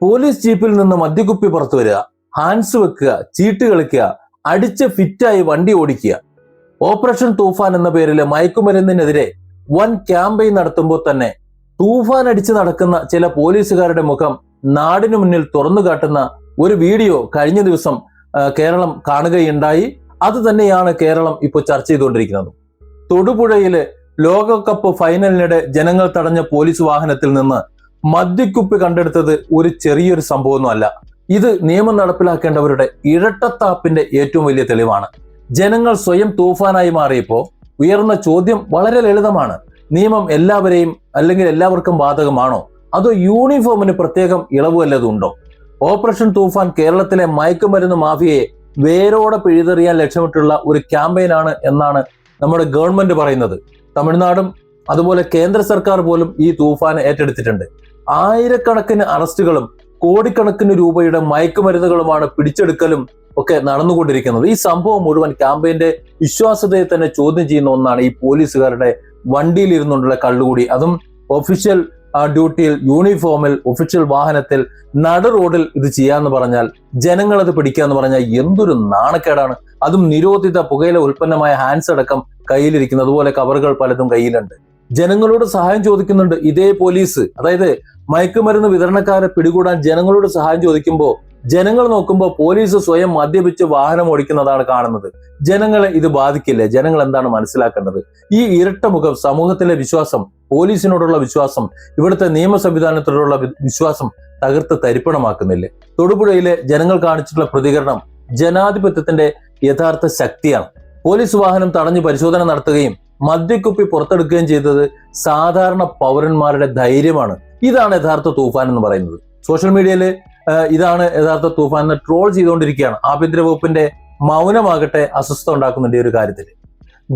Police ജീപ്പിൽ നിന്ന് മദ്യക്കുപ്പി പുറത്തു വരിക, ഹാൻഡ്സ് വെക്കുക, ചീട്ട് കളിക്കുക, അടിച്ച് ഫിറ്റായി വണ്ടി ഓടിക്കുക. ഓപ്പറേഷൻ തൂഫാൻ എന്ന പേരിൽ മയക്കുമരുന്നിനെതിരെ വൻ ക്യാമ്പയിൻ നടത്തുമ്പോൾ തന്നെ തൂഫാൻ അടിച്ച് നടക്കുന്ന ചില പോലീസുകാരുടെ മുഖം നാടിനു മുന്നിൽ തുറന്നു കാട്ടുന്ന ഒരു വീഡിയോ കഴിഞ്ഞ ദിവസം കേരളം കാണുകയുണ്ടായി. അത് തന്നെയാണ് കേരളം ഇപ്പോൾ ചർച്ച ചെയ്തുകൊണ്ടിരിക്കുന്നത്. തൊടുപുഴയിലെ ലോകകപ്പ് ഫൈനലിനിടെ ജനങ്ങൾ തടഞ്ഞ പോലീസ് വാഹനത്തിൽ നിന്ന് മദ്യക്കുപ്പി കണ്ടെടുത്തത് ഒരു ചെറിയൊരു സംഭവമൊന്നുമല്ല. ഇത് നിയമം നടപ്പിലാക്കേണ്ടവരുടെ ഇരട്ടത്താപ്പിന്റെ ഏറ്റവും വലിയ തെളിവാണ്. ജനങ്ങൾ സ്വയം തൂഫാനായി മാറിയപ്പോൾ ഉയർന്ന ചോദ്യം വളരെ ലളിതമാണ്. നിയമം എല്ലാവരെയും അല്ലെങ്കിൽ എല്ലാവർക്കും ബാധകമാണോ, അതോ യൂണിഫോമിന് പ്രത്യേകം ഇളവ് വല്ലതും ഉണ്ടോ? ഓപ്പറേഷൻ തൂഫാൻ കേരളത്തിലെ മയക്കുമരുന്ന് മാഫിയയെ വേരോടെ പിഴുതെറിയാൻ ലക്ഷ്യമിട്ടുള്ള ഒരു ക്യാമ്പയിനാണ് എന്നാണ് നമ്മുടെ ഗവൺമെന്റ് പറയുന്നത്. തമിഴ്നാടും അതുപോലെ കേന്ദ്ര സർക്കാർ പോലും ഈ തൂഫാൻ ഏറ്റെടുത്തിട്ടുണ്ട്. ആയിരക്കണക്കിന് അറസ്റ്റുകളും കോടിക്കണക്കിന് രൂപയുടെ മയക്കുമരുന്നുകളുമാണ് പിടിച്ചെടുക്കലും ഒക്കെ നടന്നുകൊണ്ടിരിക്കുന്നത്. ഈ സംഭവം മുഴുവൻ ക്യാമ്പയിന്റെ വിശ്വാസ്യതയെ തന്നെ ചോദ്യം ചെയ്യുന്ന ഒന്നാണ് ഈ പോലീസുകാരുടെ വണ്ടിയിൽ ഇരുന്നുകൊണ്ടുള്ള കള്ളുകൂടി. അതും ഒഫീഷ്യൽ ഡ്യൂട്ടിയിൽ, യൂണിഫോമിൽ, ഒഫീഷ്യൽ വാഹനത്തിൽ, നടു റോഡിൽ ഇത് ചെയ്യാന്ന് പറഞ്ഞാൽ, ജനങ്ങൾ അത് പിടിക്കാന്ന് പറഞ്ഞാൽ എന്തൊരു നാണക്കേടാണ്. അതും നിരോധിത പുകയില ഉൽപ്പന്നമായ ഹാൻഡ്സ് അടക്കം കയ്യിലിരിക്കുന്നു. അതുപോലെ കവറുകൾ പലതും കയ്യിലുണ്ട്. ജനങ്ങളോട് സഹായം ചോദിക്കുന്നുണ്ട് ഇതേ പോലീസ്. അതായത് മയക്കുമരുന്ന് വിതരണക്കാരെ പിടികൂടാൻ ജനങ്ങളോട് സഹായം ചോദിക്കുമ്പോൾ ജനങ്ങൾ നോക്കുമ്പോൾ പോലീസ് സ്വയം മദ്യപിച്ച് വാഹനം ഓടിക്കുന്നതാണ് കാണുന്നത്. ജനങ്ങളെ ഇത് ബാധിക്കില്ലേ? ജനങ്ങൾ എന്താണ് മനസ്സിലാക്കേണ്ടത്? ഈ ഇരട്ട മുഖം സമൂഹത്തിലെ വിശ്വാസം, പോലീസിനോടുള്ള വിശ്വാസം, ഇവിടുത്തെ നിയമ സംവിധാനത്തോടുള്ള വിശ്വാസം തകർത്ത് തരിപ്പണമാക്കുന്നില്ലേ? തൊടുപുഴയിലെ ജനങ്ങൾ കാണിച്ചിട്ടുള്ള പ്രതികരണം ജനാധിപത്യത്തിന്റെ യഥാർത്ഥ ശക്തിയാണ്. പോലീസ് വാഹനം തടഞ്ഞു പരിശോധന നടത്തുകയും മദ്യക്കുപ്പി പുറത്തെടുക്കുകയും ചെയ്തത് സാധാരണ പൗരന്മാരുടെ ധൈര്യമാണ്. ഇതാണ് യഥാർത്ഥ തൂഫാൻ എന്ന് പറയുന്നത്. സോഷ്യൽ മീഡിയയില് ഇതാണ് യഥാർത്ഥ തൂഫാൻ എന്ന് ട്രോൾ ചെയ്തുകൊണ്ടിരിക്കുകയാണ്. ആഭ്യന്തര വകുപ്പിന്റെ മൗനമാകട്ടെ അസ്വസ്ഥത ഉണ്ടാക്കുന്നുണ്ട് ഈ ഒരു കാര്യത്തിൽ.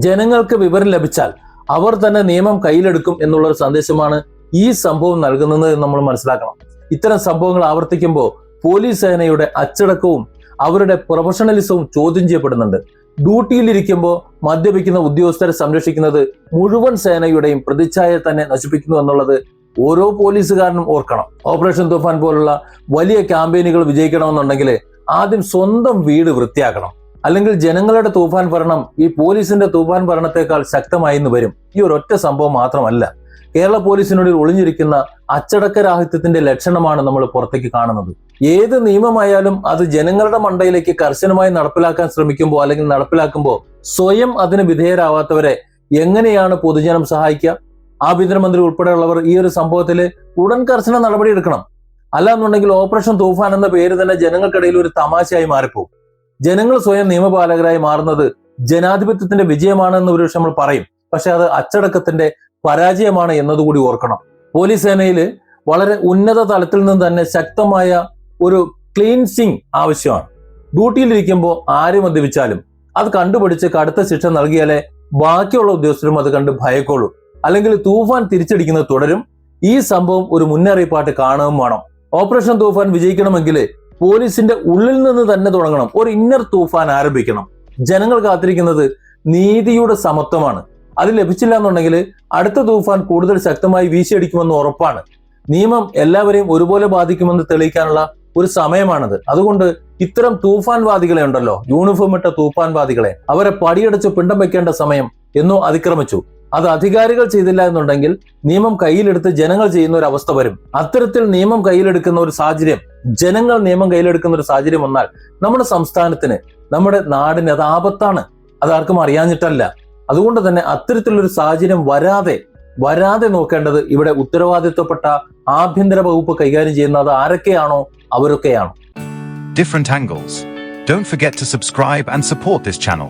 ജനങ്ങൾക്ക് വിവരം ലഭിച്ചാൽ അവർ തന്നെ നിയമം കയ്യിലെടുക്കും എന്നുള്ളൊരു സന്ദേശമാണ് ഈ സംഭവം നൽകുന്നത് എന്ന് നമ്മൾ മനസ്സിലാക്കണം. ഇത്തരം സംഭവങ്ങൾ ആവർത്തിക്കുമ്പോൾ പോലീസ് സേനയുടെ അച്ചടക്കവും അവരുടെ പ്രൊഫഷണലിസവും ചോദ്യം ചെയ്യപ്പെടുന്നുണ്ട്. ഡ്യൂട്ടിയിലിരിക്കുമ്പോൾ മദ്യപിക്കുന്ന ഉദ്യോഗസ്ഥരെ സംരക്ഷിക്കുന്നത് മുഴുവൻ സേനയുടെയും പ്രതിച്ഛായ തന്നെ നശിപ്പിക്കുന്നു എന്നുള്ളത് ഓരോ പോലീസുകാരനും ഓർക്കണം. ഓപ്പറേഷൻ തൂഫാൻ പോലുള്ള വലിയ ക്യാമ്പയിനുകൾ വിജയിക്കണമെന്നുണ്ടെങ്കിൽ ആദ്യം സ്വന്തം വീട് വൃത്തിയാക്കണം. അല്ലെങ്കിൽ ജനങ്ങളുടെ തൂഫാൻ ഭരണം ഈ പോലീസിന്റെ തൂഫാൻ ഭരണത്തെക്കാൾ ശക്തമായി എന്ന് വരും. ഈ ഒരൊറ്റ സംഭവം മാത്രമല്ല, കേരള പോലീസിനുള്ളിൽ ഒളിഞ്ഞിരിക്കുന്ന അച്ചടക്കരാഹിത്യത്തിന്റെ ലക്ഷണമാണ് നമ്മൾ പുറത്തേക്ക് കാണുന്നത്. ഏത് നിയമമായാലും അത് ജനങ്ങളുടെ മണ്ടയിലേക്ക് കർശനമായി നടപ്പിലാക്കാൻ ശ്രമിക്കുമ്പോൾ അല്ലെങ്കിൽ നടപ്പിലാക്കുമ്പോൾ സ്വയം അതിന് വിധേയരാവാത്തവരെ എങ്ങനെയാണ് പൊതുജനം സഹായിക്കുക? ആഭ്യന്തരമന്ത്രി ഉൾപ്പെടെയുള്ളവർ ഈ ഒരു സംഭവത്തിൽ ഉടൻ കർശന നടപടി എടുക്കണം. അല്ലാന്നുണ്ടെങ്കിൽ ഓപ്പറേഷൻ തൂഫാൻ എന്ന പേര് തന്നെ ജനങ്ങൾക്കിടയിൽ ഒരു തമാശയായി മാറിപ്പോകും. ജനങ്ങൾ സ്വയം നിയമപാലകരായി മാറുന്നത് ജനാധിപത്യത്തിന്റെ വിജയമാണെന്ന് ഒരു നമ്മൾ പറയും. പക്ഷെ അത് അച്ചടക്കത്തിന്റെ പരാജയമാണ് എന്നതുകൂടി ഓർക്കണം. പോലീസ് സേനയിൽ വളരെ ഉന്നത തലത്തിൽ നിന്ന് തന്നെ ശക്തമായ ഒരു ക്ലീൻസിങ് ആവശ്യമാണ്. ഡ്യൂട്ടിയിലിരിക്കുമ്പോൾ ആര് മദ്യപിച്ചാലും അത് കണ്ടുപിടിച്ച് കടുത്ത ശിക്ഷ നൽകിയാലേ ബാക്കിയുള്ള ഉദ്യോഗസ്ഥരും അത് കണ്ട് ഭയക്കുള്ളൂ. അല്ലെങ്കിൽ തൂഫാൻ തിരിച്ചടിക്കുന്നത് തുടരും. ഈ സംഭവം ഒരു മുന്നറിയിപ്പായിട്ട് കാണുകയും വേണം. ഓപ്പറേഷൻ തൂഫാൻ വിജയിക്കണമെങ്കിൽ പോലീസിന്റെ ഉള്ളിൽ നിന്ന് തന്നെ തുടങ്ങണം. ഒരു ഇന്നർ തൂഫാൻ ആരംഭിക്കണം. ജനങ്ങൾ കാത്തിരിക്കുന്നത് നീതിയുടെ സമത്വമാണ്. അത് ലഭിച്ചില്ല എന്നുണ്ടെങ്കിൽ അടുത്ത തൂഫാൻ കൂടുതൽ ശക്തമായി വീശിയടിക്കുമെന്ന് ഉറപ്പാണ്. നിയമം എല്ലാവരെയും ഒരുപോലെ ബാധിക്കുമെന്ന് തെളിയിക്കാനുള്ള ഒരു സമയമാണത്. അതുകൊണ്ട് ഇത്തരം തൂഫാൻവാദികളെ ഉണ്ടല്ലോ, യൂണിഫോം ഇട്ട തൂഫാൻവാദികളെ, അവരെ പടിയടച്ച് പിണ്ടം വെക്കേണ്ട സമയം എന്നോ അതിക്രമിച്ചു. അത് അധികാരികൾ ചെയ്തില്ല എന്നുണ്ടെങ്കിൽ നിയമം കയ്യിലെടുത്ത് ജനങ്ങൾ ചെയ്യുന്ന ഒരു അവസ്ഥ വരും. അത്തരത്തിൽ നിയമം കയ്യിലെടുക്കുന്ന ഒരു സാഹചര്യം, ജനങ്ങൾ നിയമം കയ്യിലെടുക്കുന്ന ഒരു സാഹചര്യം വന്നാൽ നമ്മുടെ സംസ്ഥാനത്തിന്, നമ്മുടെ നാടിന് അത് ആപത്താണ്. അതാർക്കും അറിയാഞ്ഞിട്ടല്ല. അതുകൊണ്ട് തന്നെ അത്തരത്തിലൊരു സാഹചര്യം വരാതെ നോക്കേണ്ടത് ഇവിടെ ഉത്തരവാദിത്വപ്പെട്ട ആഭ്യന്തര വകുപ്പ് കൈകാര്യം ചെയ്യുന്നത് ആരൊക്കെയാണോ അവരൊക്കെയാണ്. Different angles. Don't forget to subscribe and support this channel.